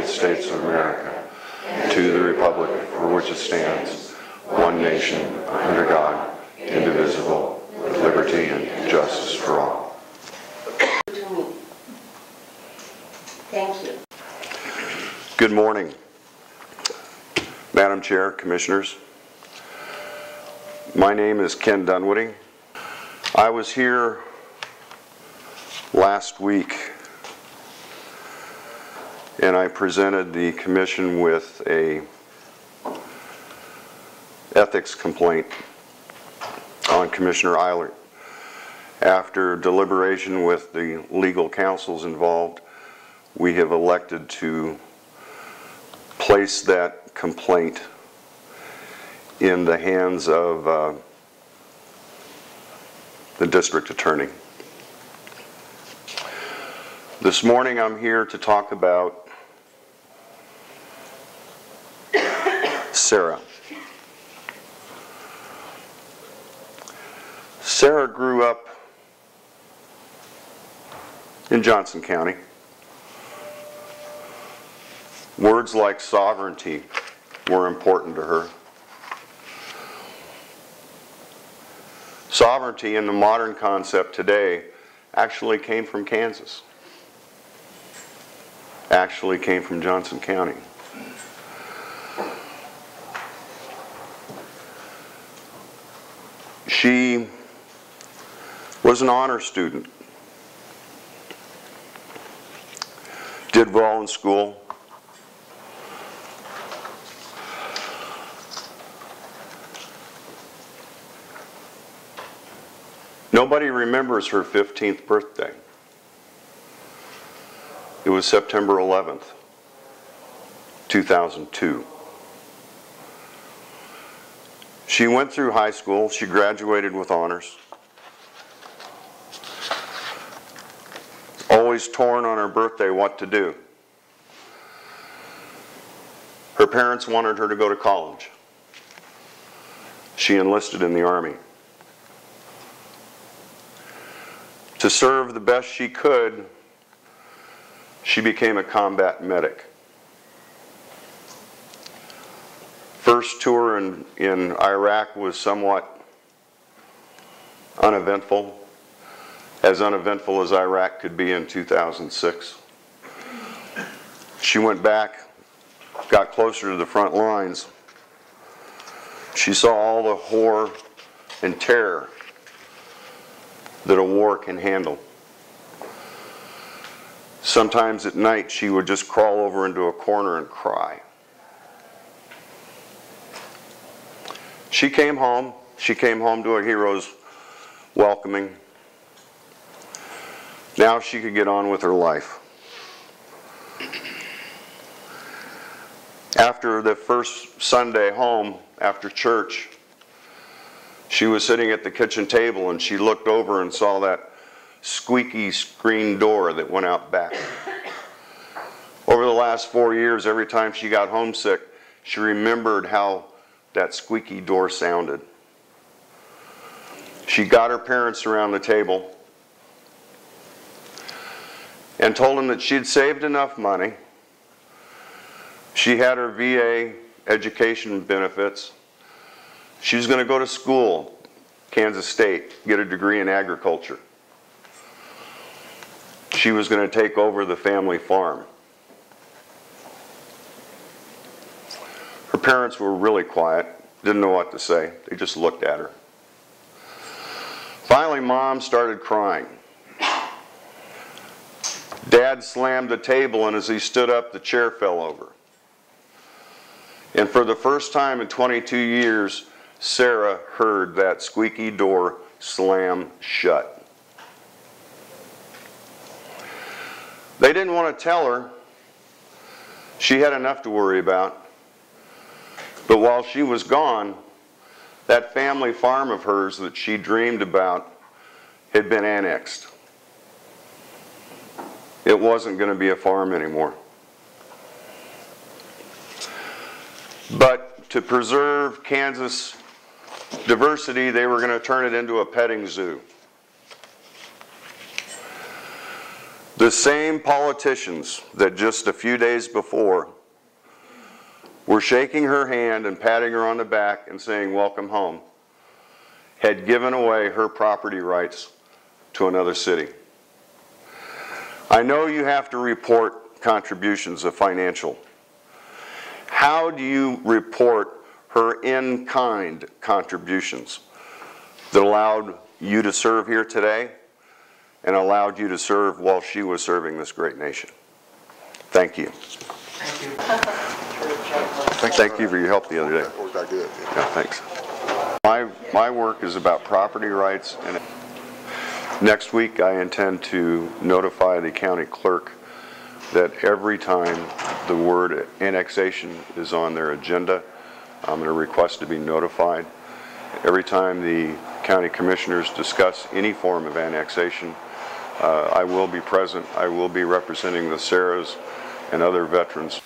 States of America, and to the republic for which it stands, one nation, under God, indivisible, with liberty and justice for all. Thank you. Good morning, Madam Chair, Commissioners. My name is Ken Dunwoody. I was here last week and I presented the Commission with a ethics complaint on Commissioner Eilert. After deliberation with the legal counsels involved, we have elected to place that complaint in the hands of the district attorney. This morning I'm here to talk about Sarah. Sarah grew up in Johnson County. Words like sovereignty were important to her. Sovereignty in the modern concept today actually came from Kansas. Actually came from Johnson County. She was an honor student. Did well in school. Nobody remembers her 15th birthday. It was September 11th, 2002. She went through high school. She graduated with honors. Always torn on her birthday what to do. Her parents wanted her to go to college. She enlisted in the Army. To serve the best she could, she became a combat medic. First tour in Iraq was somewhat uneventful as Iraq could be in 2006. She went back, got closer to the front lines. She saw all the horror and terror that a war can handle. Sometimes at night she would just crawl over into a corner and cry. She came home to a hero's welcoming. Now she could get on with her life. After the first Sunday home, after church, she was sitting at the kitchen table and she looked over and saw that squeaky screen door that went out back. Over the last 4 years, every time she got homesick, she remembered how that squeaky door sounded. She got her parents around the table and told them that she had saved enough money. She had her VA education benefits. She was going to go to school, Kansas State, get a degree in agriculture. She was going to take over the family farm. Her parents were really quiet, didn't know what to say. They just looked at her. Finally, Mom started crying. Dad slammed the table, and as he stood up, the chair fell over. And for the first time in 22 years, Sarah heard that squeaky door slam shut. They didn't want to tell her. She had enough to worry about. But while she was gone, that family farm of hers that she dreamed about had been annexed. It wasn't going to be a farm anymore. But to preserve Kansas diversity, they were going to turn it into a petting zoo. The The same politicians that just a few days before were shaking her hand and patting her on the back and saying, "Welcome home," had given away her property rights to another city. I know you have to report contributions of financial. How do you report her in-kind contributions that allowed you to serve here today and allowed you to serve while she was serving this great nation? Thank you. Thank you. Thank you for your help the other day. That worked out good. Yeah, thanks. My work is about property rights, and next week I intend to notify the county clerk that every time the word annexation is on their agenda, I'm going to request to be notified. Every time the county commissioners discuss any form of annexation, I will be present. I will be representing the Sarahs and other veterans.